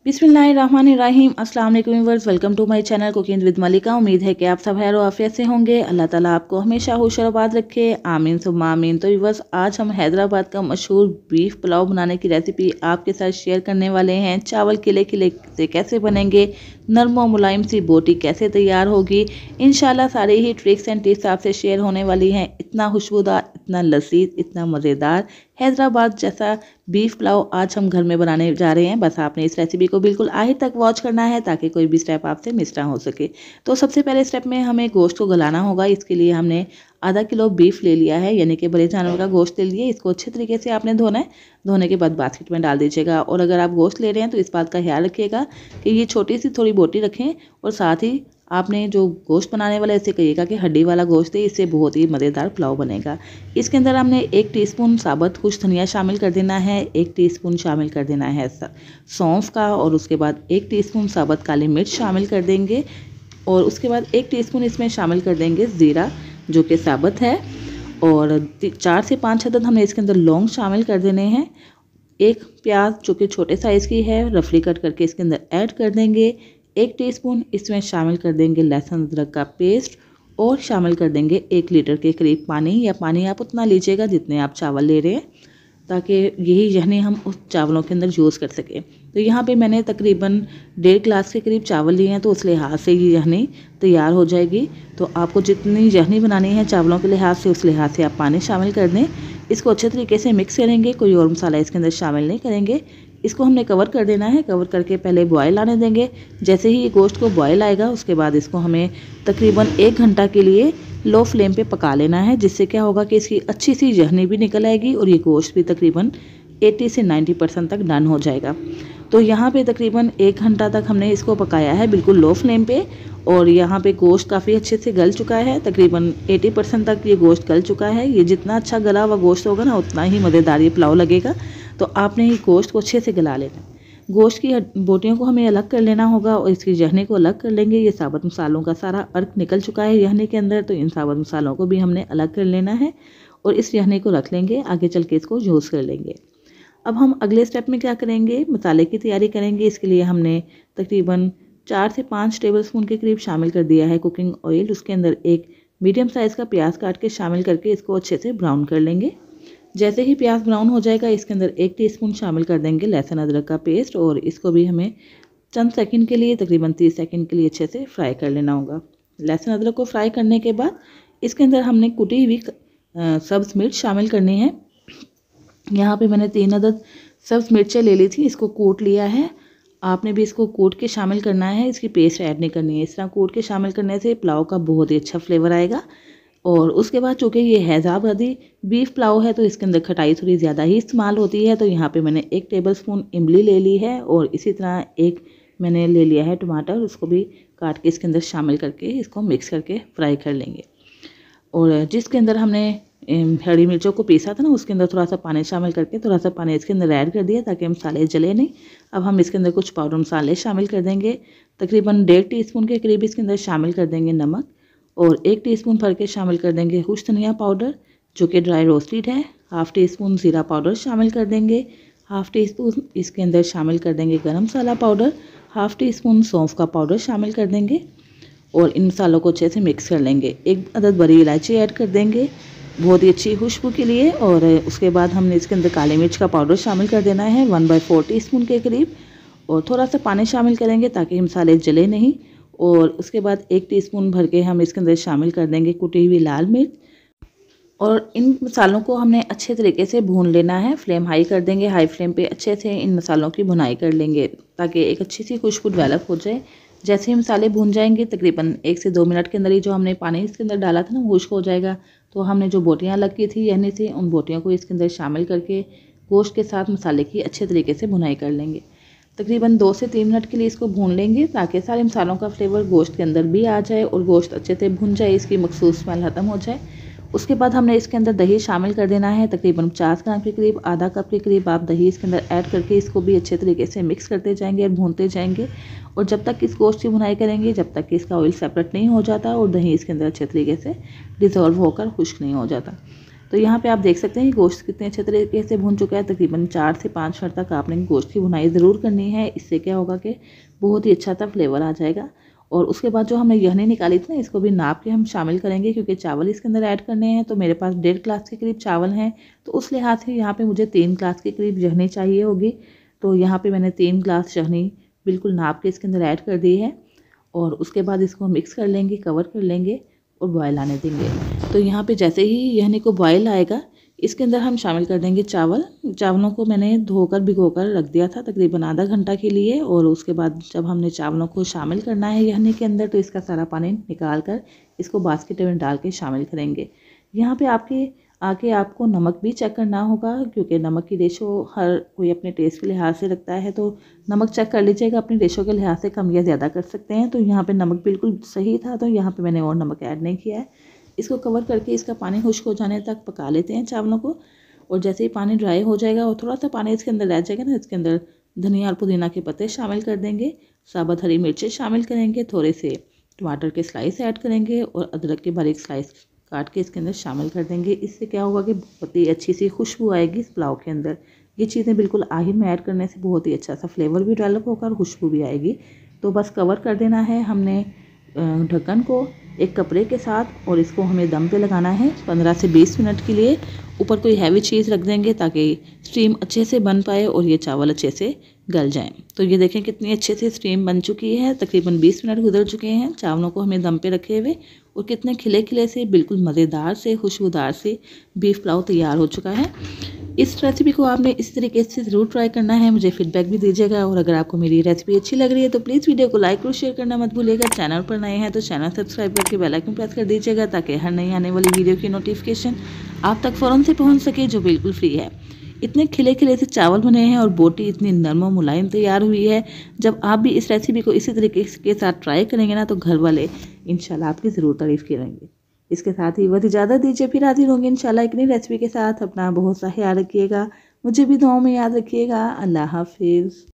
बिस्मिल्लाहिर्रहमानिर्रहीम। अस्सलाम वालेकुम viewers, welcome to my channel cooking with Malika. उम्मीद है कि आप सब खैर आफियत से होंगे। अल्लाह ताला आपको हमेशा खुश और आबाद रखे, आमीन सुम्मा आमीन। तो व्यूअर्स, आज हम हैदराबाद का मशहूर बीफ पुलाव बनाने की रेसिपी आपके साथ शेयर करने वाले हैं। चावल किले किले से कैसे बनेंगे, नरम और मुलायम सी बोटी कैसे तैयार होगी, इंशाल्लाह सारे ही ट्रिक्स एंड टिप्स आपसे शेयर होने वाली हैं। इतना खुशबूदार, इतना लजीज, इतना मज़ेदार हैदराबाद जैसा बीफ पुलाव आज हम घर में बनाने जा रहे हैं। बस आपने इस रेसिपी को बिल्कुल आखिर तक वॉच करना है ताकि कोई भी स्टेप आपसे मिस ना हो सके। तो सबसे पहले स्टेप में हमें गोश्त को गलाना होगा। इसके लिए हमने आधा किलो बीफ ले लिया है, यानी कि बड़े जानवर का गोश्त ले लिए। इसको अच्छे तरीके से आपने धोना है। धोने के बाद बास्केट में डाल दीजिएगा। और अगर आप गोश्त ले रहे हैं तो इस बात का ख्याल रखिएगा कि ये छोटी सी थोड़ी बोटी रखें। और साथ ही आपने जो गोश्त बनाने वाला है इसे कहिएगा कि हड्डी वाला गोश्त है, इससे बहुत ही मज़ेदार पुलाव बनेगा। इसके अंदर हमने 1 टीस्पून साबुत खुश धनिया शामिल कर देना है, 1 टीस्पून शामिल कर देना है सौंफ का, और उसके बाद 1 टीस्पून साबुत काली मिर्च शामिल कर देंगे। और उसके बाद 1 टीस्पून इसमें शामिल कर देंगे ज़ीरा, जो कि साबुत है। और 4 से 5 अदद हमने इसके अंदर लौंग शामिल कर देने हैं। 1 प्याज जो कि छोटे साइज़ की है रफली कट करके इसके अंदर ऐड कर देंगे। 1 टीस्पून इसमें शामिल कर देंगे लहसुन अदरक का पेस्ट। और शामिल कर देंगे 1 लीटर के करीब पानी, या पानी आप उतना लीजिएगा जितने आप चावल ले रहे हैं, ताकि यही यहनी हम उस चावलों के अंदर यूज़ कर सकें। तो यहाँ पे मैंने तकरीबन 1.5 गिलास के करीब चावल लिए हैं, तो उस लिहाज से ये यहनी तैयार हो जाएगी। तो आपको जितनी यहनी बनानी है चावलों के लिहाज से, उस लिहाज से आप पानी शामिल कर दें। इसको अच्छे तरीके से मिक्स करेंगे, कोई और मसाला इसके अंदर शामिल नहीं करेंगे। इसको हमने कवर कर देना है। कवर करके पहले बॉयल आने देंगे। जैसे ही ये गोश्त को बॉयल आएगा उसके बाद इसको हमें तकरीबन 1 घंटा के लिए लो फ्लेम पे पका लेना है, जिससे क्या होगा कि इसकी अच्छी सी यखनी भी निकल आएगी और ये गोश्त भी तकरीबन 80 से 90% तक डन हो जाएगा। तो यहाँ पे तकरीबन 1 घंटा तक हमने इसको पकाया है बिल्कुल लो फ्लेम पे। और यहाँ पे गोश्त काफ़ी अच्छे से गल चुका है, तकरीबन 80% तक ये गोश्त गल चुका है। ये जितना अच्छा गला हुआ गोश्त होगा ना, उतना ही मज़ेदार ये पुलाव लगेगा। तो आपने ये गोश्त को अच्छे से गला लेना है। गोश्त की बोटियों को हमें अलग कर लेना होगा और इसकी यखनी को अलग कर लेंगे। ये साबुत मसालों का सारा अर्क निकल चुका है यखनी के अंदर, तो इन साबुत मसालों को भी हमने अलग कर लेना है और इस यखनी को रख लेंगे। आगे चल के इसको यूज़ कर लेंगे। अब हम अगले स्टेप में क्या करेंगे, मसाले की तैयारी करेंगे। इसके लिए हमने तकरीबन 4 से 5 टेबलस्पून के करीब शामिल कर दिया है कुकिंग ऑयल। उसके अंदर एक मीडियम साइज़ का प्याज काट के शामिल करके इसको अच्छे से ब्राउन कर लेंगे। जैसे ही प्याज ब्राउन हो जाएगा इसके अंदर 1 टीस्पून शामिल कर देंगे लहसुन अदरक का पेस्ट, और इसको भी हमें चंद सेकंड के लिए, तकरीबन 30 सेकंड के लिए अच्छे से फ्राई कर लेना होगा। लहसुन अदरक को फ्राई करने के बाद इसके अंदर हमने कुटी हुई सब्ज़ मिर्च शामिल करनी है। यहाँ पे मैंने 3 अदद सब्ज़ मिर्चें ले ली थी, इसको कूट लिया है। आपने भी इसको कूट के शामिल करना है, इसकी पेस्ट ऐड नहीं करनी है। इस तरह कूट के शामिल करने से पुलाव का बहुत ही अच्छा फ्लेवर आएगा। और उसके बाद चूँकि ये हैदराबादी बीफ पुलाव है तो इसके अंदर खटाई थोड़ी ज़्यादा ही इस्तेमाल होती है। तो यहाँ पे मैंने 1 टेबलस्पून इमली ले ली है, और इसी तरह एक मैंने ले लिया है टमाटर, उसको भी काट के इसके अंदर शामिल करके इसको मिक्स करके फ्राई कर लेंगे। और जिसके अंदर हमने हरी मिर्चों को पीसा था ना, उसके अंदर थोड़ा सा पानी शामिल करके थोड़ा सा पानी इसके अंदर ऐड कर दिया ताकि मसाले जले नहीं। अब हम इसके अंदर कुछ पाउडर मसाले शामिल कर देंगे। तकरीबन 1.5 टीस्पून के करीब इसके अंदर शामिल कर देंगे नमक, और 1 टीस्पून भर के शामिल कर देंगे खुश धनिया पाउडर जो कि ड्राई रोस्टेड है। 1/2 टीस्पून ज़ीरा पाउडर शामिल कर देंगे। 1/2 टीस्पून इसके अंदर शामिल कर देंगे गरम मसाला पाउडर। 1/2 टीस्पून सौंफ का पाउडर शामिल कर देंगे और इन मसालों को अच्छे से मिक्स कर लेंगे। 1 अदद बड़ी इलायची ऐड कर देंगे बहुत ही अच्छी खुशबू के लिए। और उसके बाद हमने इसके अंदर काली मिर्च का पाउडर शामिल कर देना है 1/4 टीस्पून के करीब, और थोड़ा सा पानी शामिल करेंगे ताकि मसाले जले नहीं। और उसके बाद 1 टीस्पून भर के हम इसके अंदर शामिल कर देंगे कुटी हुई लाल मिर्च। और इन मसालों को हमने अच्छे तरीके से भून लेना है। फ्लेम हाई कर देंगे, हाई फ्लेम पे अच्छे से इन मसालों की भुनाई कर लेंगे ताकि एक अच्छी सी खुशबू डेवलप हो जाए। जैसे ही मसाले भून जाएंगे तकरीबन 1 से 2 मिनट के अंदर ही जो हमने पानी इसके अंदर डाला था ना, वो खुश्क हो जाएगा। तो हमने जो बोटियाँ अलग की थी यानी से, उन बोटियों को इसके अंदर शामिल करके गोश्त के साथ मसाले की अच्छे तरीके से भुनाई कर लेंगे। तकरीबन 2 से 3 मिनट के लिए इसको भून लेंगे ताकि सारे मसालों का फ्लेवर गोश्त के अंदर भी आ जाए और गोश्त अच्छे से भुन जाए, इसकी मखसूस स्मेल ख़त्म हो जाए। उसके बाद हमने इसके अंदर दही शामिल कर देना है। तकरीबन 50 ग्राम के करीब, आधा कप के करीब आप दही इसके अंदर ऐड करके इसको भी अच्छे तरीके से मिक्स करते जाएंगे और भूनते जाएंगे। और जब तक इस गोश्त की भुनाई करेंगे जब तक कि इसका ऑयल सेपरेट नहीं हो जाता और दही इसके अंदर अच्छे तरीके से डिज़ोल्व होकर खुश्क नहीं हो जाता। तो यहाँ पे आप देख सकते हैं कि गोश्त कितने अच्छे तरीके से भून चुका है। तकरीबन 4 से 5 मिनट तक आपने गोश्त की भुनाई ज़रूर करनी है। इससे क्या होगा कि बहुत ही अच्छा सा फ्लेवर आ जाएगा। और उसके बाद जो हमने यखनी निकाली थी ना, इसको भी नाप के हम शामिल करेंगे क्योंकि चावल इसके अंदर ऐड करने हैं। तो मेरे पास 1.5 गिलास के करीब चावल हैं, तो उस लिहाज से यहाँ पे मुझे 3 गिलास के करीब यखनी चाहिए होगी। तो यहाँ पे मैंने 3 गिलास यखनी बिल्कुल नाप के इसके अंदर ऐड कर दी है। और उसके बाद इसको मिक्स कर लेंगे, कवर कर लेंगे और बॉयल आने देंगे। तो यहाँ पे जैसे ही यखनी को बॉयल आएगा, इसके अंदर हम शामिल कर देंगे चावल। चावलों को मैंने धोकर भिगोकर रख दिया था तकरीबन आधा घंटा के लिए। और उसके बाद जब हमने चावलों को शामिल करना है यखनी के अंदर, तो इसका सारा पानी निकाल कर इसको बास्केट में डाल के शामिल करेंगे। यहाँ पे आपको नमक भी चेक करना होगा क्योंकि नमक की रेशो हर कोई अपने टेस्ट के लिहाज से रखता है। तो नमक चेक कर लीजिएगा, अपनी रेशो के लिहाज से कम या ज़्यादा कर सकते हैं। तो यहाँ पे नमक बिल्कुल सही था, तो यहाँ पे मैंने और नमक ऐड नहीं किया है। इसको कवर करके इसका पानी खुश्क हो जाने तक पका लेते हैं चावलों को। और जैसे ही पानी ड्राई हो जाएगा और थोड़ा सा पानी इसके अंदर रह जाएगा ना, इसके अंदर धनिया और पुदीना के पत्ते शामिल कर देंगे, साबुत हरी मिर्चें शामिल करेंगे, थोड़े से टमाटर के स्लाइस ऐड करेंगे और अदरक के बारीक स्लाइस काट के इसके अंदर शामिल कर देंगे। इससे क्या होगा कि बहुत ही अच्छी सी खुशबू आएगी इस पुलाव के अंदर। ये चीज़ें बिल्कुल आखिर में ऐड करने से बहुत ही अच्छा सा फ्लेवर भी डेवलप होगा और खुशबू भी आएगी। तो बस कवर कर देना है हमने ढक्कन को एक कपड़े के साथ, और इसको हमें दम पे लगाना है 15 से 20 मिनट के लिए। ऊपर कोई हैवी चीज़ रख देंगे ताकि स्टीम अच्छे से बन पाए और ये चावल अच्छे से गल जाएं। तो ये देखें कितनी अच्छे से स्टीम बन चुकी है, तकरीबन 20 मिनट गुजर चुके हैं चावलों को हमें दम पे रखे हुए। और कितने खिले खिले से बिल्कुल मज़ेदार से खुशबूदार से बीफ पुलाव तैयार हो चुका है। इस रेसिपी को आपने इस तरीके से ज़रूर ट्राई करना है, मुझे फीडबैक भी दीजिएगा। और अगर आपको मेरी रेसिपी अच्छी लग रही है तो प्लीज़ वीडियो को लाइक और शेयर करना मत भूलिएगा। चैनल पर नए हैं तो चैनल सब्सक्राइब करके बेल आइकन प्रेस कर दीजिएगा ताकि हर नई आने वाली वीडियो की नोटिफिकेशन आप तक फ़ौरन से पहुंच सके, जो बिल्कुल फ्री है। इतने खिले खिले से चावल बने हैं और बोटी इतनी नरम और मुलायम तैयार हुई है। जब आप भी इस रेसिपी को इसी तरीके के साथ ट्राई करेंगे ना, तो घर वाले इंशाल्लाह आपकी ज़रूर तारीफ़ करेंगे। इसके साथ ही वह इजाज़त दीजिए, फिर हाजिर होंगे इंशाल्लाह एक नई रेसिपी के साथ। अपना बहुत सा ख्याल रखिएगा, मुझे भी दुआओं में याद रखिएगा। अल्लाह हाफिज़।